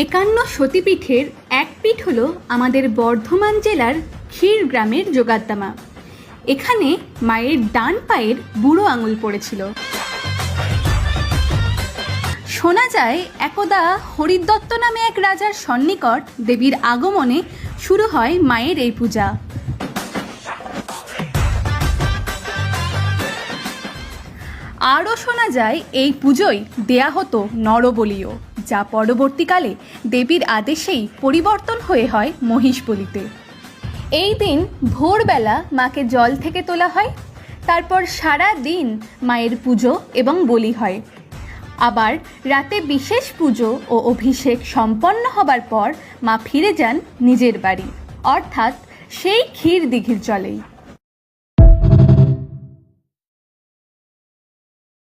51 সতীপীঠের এক পীঠ হলো আমাদের বর্ধমান জেলার ক্ষীর গ্রামের যোগাদ্দামা। এখানে মায়ের ডান পায়ের বুড়ো আঙুল পড়েছিল। শোনা যায় একদা হরিদত্ত নামে এক রাজার সন্নিকট দেবীর আগমনে শুরু হয় মায়ের এই পূজা। আরও শোনা যায় এই পুজোয় দেয়া হতো নরবলিও, যা পরবর্তীকালে দেবীর আদেশেই পরিবর্তন হয়ে হয় মহিষ বলিতে। এই দিন ভোরবেলা মাকে জল থেকে তোলা হয়, তারপর সারা দিন মায়ের পুজো এবং বলি হয়। আবার রাতে বিশেষ পুজো ও অভিষেক সম্পন্ন হবার পর মা ফিরে যান নিজের বাড়ি, অর্থাৎ সেই ক্ষীর দিঘির জলেই।